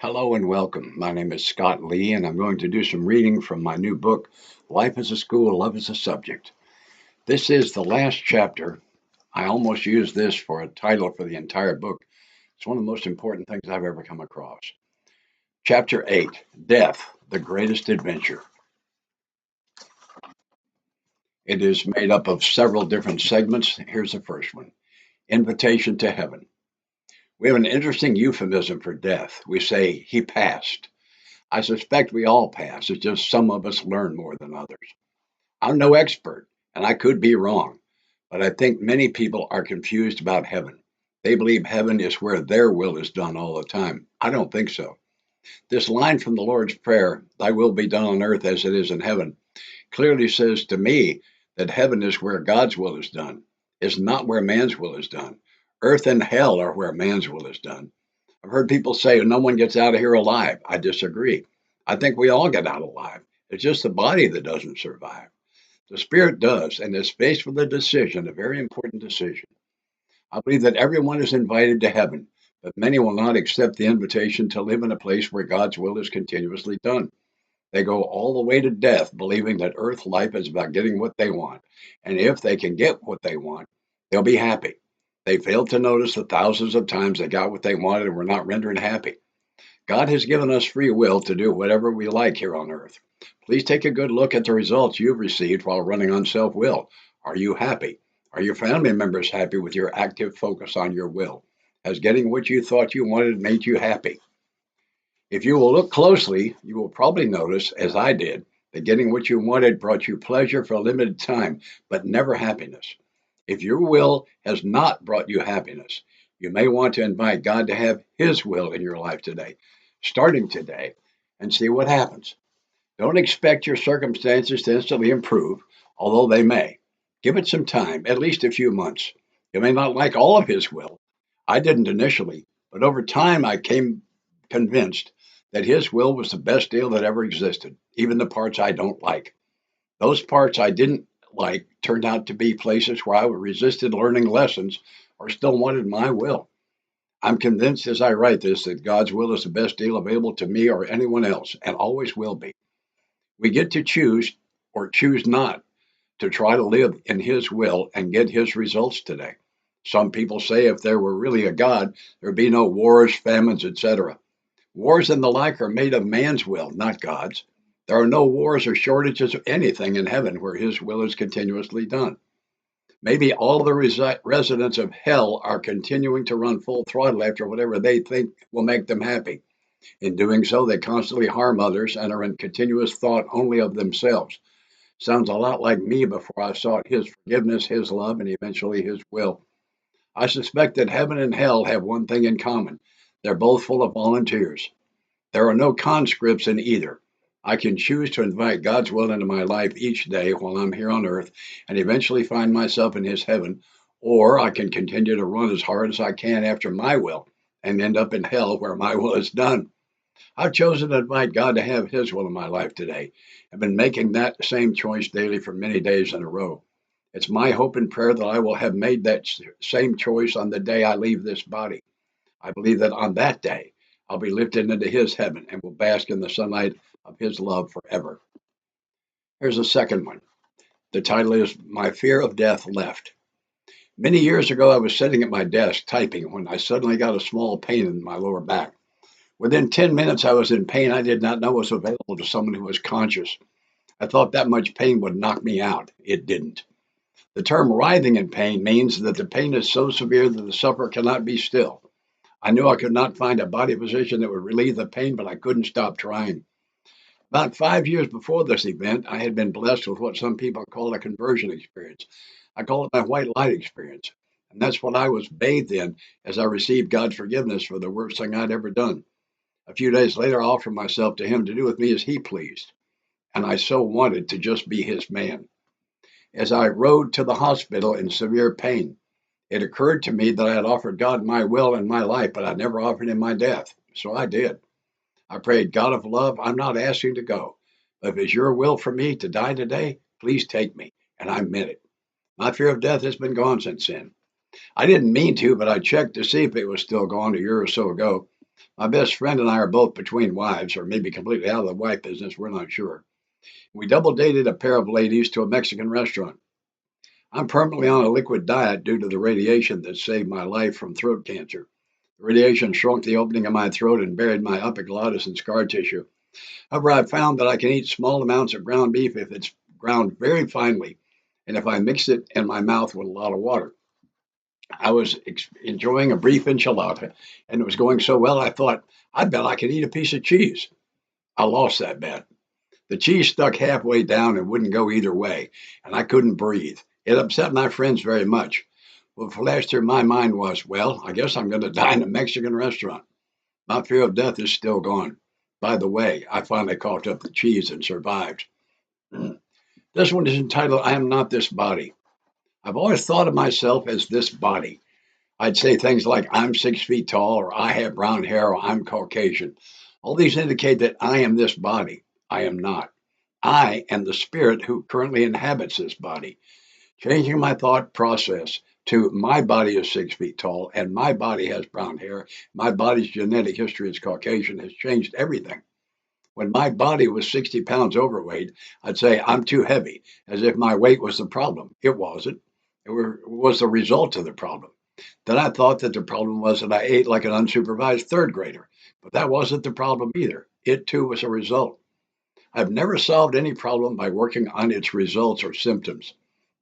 Hello and welcome. My name is Scott Lee, and I'm going to do some reading from my new book, Life as a School, Love as a Subject. This is the last chapter. I almost used this for a title for the entire book. It's one of the most important things I've ever come across. Chapter 8, Death, the Greatest Adventure. It is made up of several different segments. Here's the first one, Invitation to Heaven. We have an interesting euphemism for death. We say, he passed. I suspect we all pass. It's just some of us learn more than others. I'm no expert, and I could be wrong, but I think many people are confused about heaven. They believe heaven is where their will is done all the time. I don't think so. This line from the Lord's Prayer, Thy will be done on earth as it is in heaven, clearly says to me that heaven is where God's will is done. It's not where man's will is done. Earth and hell are where man's will is done. I've heard people say no one gets out of here alive. I disagree. I think we all get out alive. It's just the body that doesn't survive. The spirit does, and is faced with a decision, a very important decision. I believe that everyone is invited to heaven, but many will not accept the invitation to live in a place where God's will is continuously done. They go all the way to death, believing that earth life is about getting what they want, and if they can get what they want, they'll be happy. They fail to notice the thousands of times they got what they wanted and were not rendered happy. God has given us free will to do whatever we like here on earth. Please take a good look at the results you've received while running on self will. Are you happy? Are your family members happy with your active focus on your will? Has getting what you thought you wanted made you happy? If you will look closely, you will probably notice, as I did, that getting what you wanted brought you pleasure for a limited time, but never happiness. If your will has not brought you happiness, you may want to invite God to have His will in your life today, starting today, and see what happens. Don't expect your circumstances to instantly improve, although they may. Give it some time, at least a few months. You may not like all of His will. I didn't initially, but over time I came convinced that His will was the best deal that ever existed, even the parts I don't like. Those parts I didn't like turned out to be places where I resisted learning lessons or still wanted my will. I'm convinced as I write this that God's will is the best deal available to me or anyone else, and always will be. We get to choose or choose not to try to live in His will and get His results today. Some people say if there were really a God, there'd be no wars, famines, etc. Wars and the like are made of man's will, not God's. There are no wars or shortages of anything in heaven where His will is continuously done. Maybe all the residents of hell are continuing to run full throttle after whatever they think will make them happy. In doing so, they constantly harm others and are in continuous thought only of themselves. Sounds a lot like me before I sought His forgiveness, His love, and eventually His will. I suspect that heaven and hell have one thing in common. They're both full of volunteers. There are no conscripts in either. I can choose to invite God's will into my life each day while I'm here on earth and eventually find myself in His heaven, or I can continue to run as hard as I can after my will and end up in hell where my will is done. I've chosen to invite God to have His will in my life today. I've been making that same choice daily for many days in a row. It's my hope and prayer that I will have made that same choice on the day I leave this body. I believe that on that day, I'll be lifted into His heaven and will bask in the sunlight of His love forever. Here's a second one. The title is My Fear of Death Left. Many years ago, I was sitting at my desk typing when I suddenly got a small pain in my lower back. Within 10 minutes, I was in pain I did not know was available to someone who was conscious. I thought that much pain would knock me out. It didn't. The term writhing in pain means that the pain is so severe that the sufferer cannot be still. I knew I could not find a body position that would relieve the pain, but I couldn't stop trying. About 5 years before this event, I had been blessed with what some people call a conversion experience. I call it my white light experience. And that's what I was bathed in as I received God's forgiveness for the worst thing I'd ever done. A few days later, I offered myself to Him to do with me as He pleased, and I so wanted to just be His man. As I rode to the hospital in severe pain, it occurred to me that I had offered God my will and my life, but I never offered Him my death. So I did. I prayed, God of love, I'm not asking to go. But if it's your will for me to die today, please take me. And I meant it. My fear of death has been gone since then. I didn't mean to, but I checked to see if it was still gone a year or so ago. My best friend and I are both between wives, or maybe completely out of the wife business, we're not sure. We double dated a pair of ladies to a Mexican restaurant. I'm permanently on a liquid diet due to the radiation that saved my life from throat cancer. The radiation shrunk the opening of my throat and buried my epiglottis and scar tissue. However, I've found that I can eat small amounts of ground beef if it's ground very finely and if I mix it in my mouth with a lot of water. I was enjoying a brief enchilada and it was going so well I thought, I bet I could eat a piece of cheese. I lost that bet. The cheese stuck halfway down and wouldn't go either way, and I couldn't breathe. It upset my friends very much. What flashed through my mind was, well, I guess I'm going to die in a Mexican restaurant. My fear of death is still gone. By the way, I finally coughed up the cheese and survived. This one is entitled, I Am Not This Body. I've always thought of myself as this body. I'd say things like, I'm 6 feet tall, or I have brown hair, or I'm Caucasian. All these indicate that I am this body. I am not. I am the spirit who currently inhabits this body. Changing my thought process to my body is 6 feet tall and my body has brown hair, my body's genetic history is Caucasian has changed everything. When my body was 60 pounds overweight, I'd say I'm too heavy, as if my weight was the problem. It wasn't. It was the result of the problem. Then I thought that the problem was that I ate like an unsupervised third grader. But that wasn't the problem either. It too was a result. I've never solved any problem by working on its results or symptoms.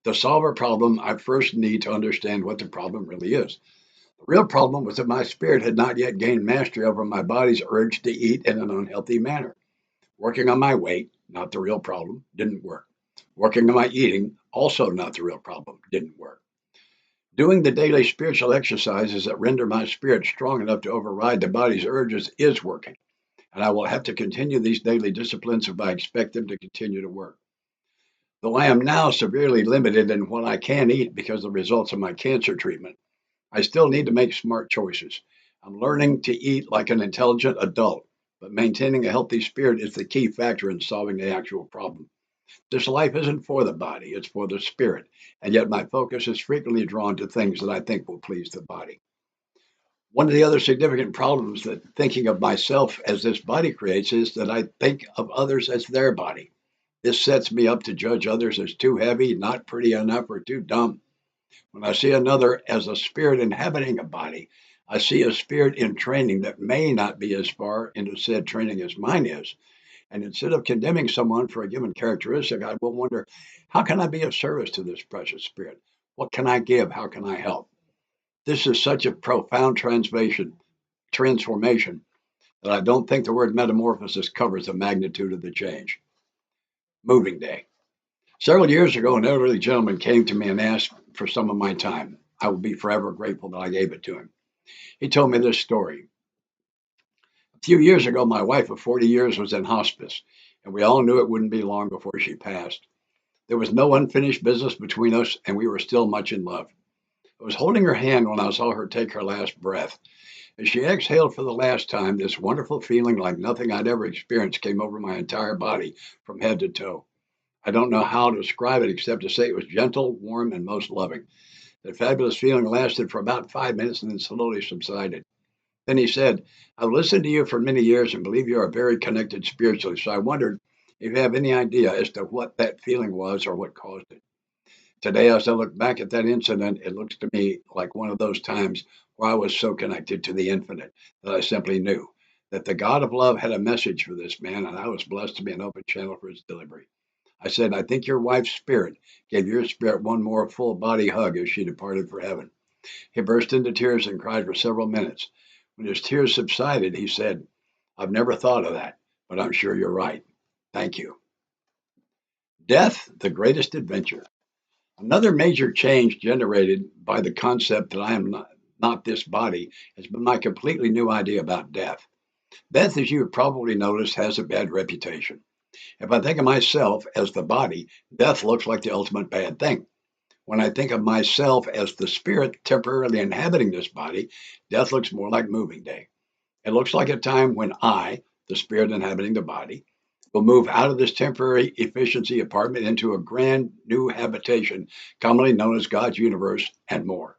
To solve a problem, I first need to understand what the problem really is. The real problem was that my spirit had not yet gained mastery over my body's urge to eat in an unhealthy manner. Working on my weight, not the real problem, didn't work. Working on my eating, also not the real problem, didn't work. Doing the daily spiritual exercises that render my spirit strong enough to override the body's urges is working, and I will have to continue these daily disciplines if I expect them to continue to work. Though I am now severely limited in what I can eat because of the results of my cancer treatment, I still need to make smart choices. I'm learning to eat like an intelligent adult, but maintaining a healthy spirit is the key factor in solving the actual problem. This life isn't for the body, it's for the spirit, and yet my focus is frequently drawn to things that I think will please the body. One of the other significant problems that thinking of myself as this body creates is that I think of others as their body. This sets me up to judge others as too heavy, not pretty enough, or too dumb. When I see another as a spirit inhabiting a body, I see a spirit in training that may not be as far into said training as mine is. And instead of condemning someone for a given characteristic, I will wonder, how can I be of service to this precious spirit? What can I give? How can I help? This is such a profound transformation that I don't think the word metamorphosis covers the magnitude of the change. Moving day. Several years ago, an elderly gentleman came to me and asked for some of my time. I will be forever grateful that I gave it to him. He told me this story. A few years ago, my wife of 40 years was in hospice, and we all knew it wouldn't be long before she passed. There was no unfinished business between us, and we were still much in love. I was holding her hand when I saw her take her last breath. As she exhaled for the last time, this wonderful feeling like nothing I'd ever experienced came over my entire body from head to toe. I don't know how to describe it except to say it was gentle, warm, and most loving. That fabulous feeling lasted for about 5 minutes and then slowly subsided. Then he said, I've listened to you for many years and believe you are very connected spiritually, so I wondered if you have any idea as to what that feeling was or what caused it. Today, as I look back at that incident, it looks to me like one of those times where I was so connected to the infinite that I simply knew that the God of love had a message for this man, and I was blessed to be an open channel for his delivery. I said, I think your wife's spirit gave your spirit one more full body hug as she departed for heaven. He burst into tears and cried for several minutes. When his tears subsided, he said, I've never thought of that, but I'm sure you're right. Thank you. Death, the greatest adventure. Another major change generated by the concept that I am not this body has been my completely new idea about death. Death, as you have probably noticed, has a bad reputation. If I think of myself as the body, death looks like the ultimate bad thing. When I think of myself as the spirit temporarily inhabiting this body, death looks more like moving day. It looks like a time when I, the spirit inhabiting the body, will move out of this temporary efficiency apartment into a grand new habitation, commonly known as God's universe, and more.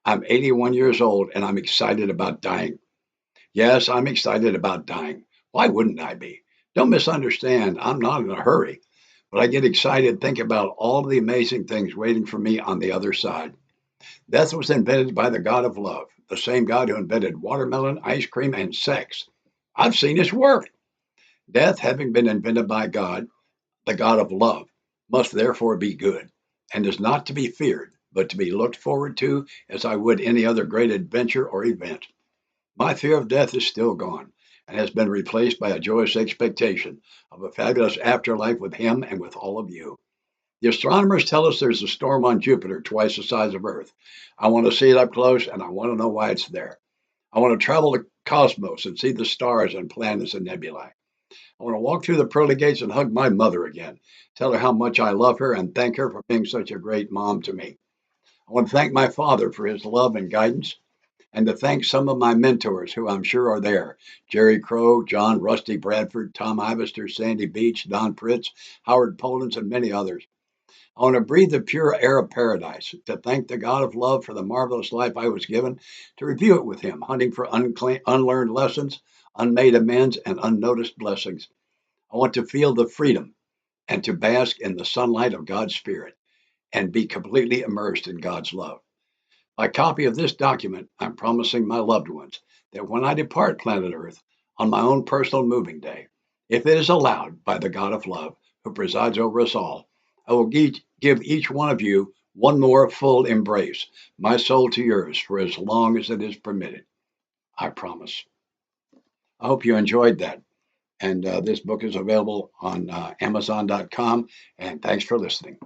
I'm 81 years old and I'm excited about dying. Yes, I'm excited about dying. Why wouldn't I be? Don't misunderstand. I'm not in a hurry, but I get excited thinking about all the amazing things waiting for me on the other side. Death was invented by the God of love, the same God who invented watermelon, ice cream, and sex. I've seen his work. Death, having been invented by God, the God of love, must therefore be good, and is not to be feared, but to be looked forward to as I would any other great adventure or event. My fear of death is still gone, and has been replaced by a joyous expectation of a fabulous afterlife with him and with all of you. The astronomers tell us there's a storm on Jupiter twice the size of Earth. I want to see it up close, and I want to know why it's there. I want to travel the cosmos and see the stars and planets and nebulae. I want to walk through the pearly gates and hug my mother again, tell her how much I love her, and thank her for being such a great mom to me. I want to thank my father for his love and guidance, and to thank some of my mentors who I'm sure are there: Jerry Crow, John Rusty Bradford, Tom Ivester, Sandy Beach, Don Pritz, Howard Pollins, and many others. I want to breathe the pure air of paradise, to thank the God of love for the marvelous life I was given, to review it with him, hunting for unlearned lessons, unmade amends, and unnoticed blessings. I want to feel the freedom and to bask in the sunlight of God's Spirit and be completely immersed in God's love. By copy of this document, I'm promising my loved ones that when I depart planet Earth on my own personal moving day, if it is allowed by the God of love who presides over us all, I will give each one of you one more full embrace, my soul to yours, for as long as it is permitted. I promise. I hope you enjoyed that. And this book is available on Amazon.com. And thanks for listening.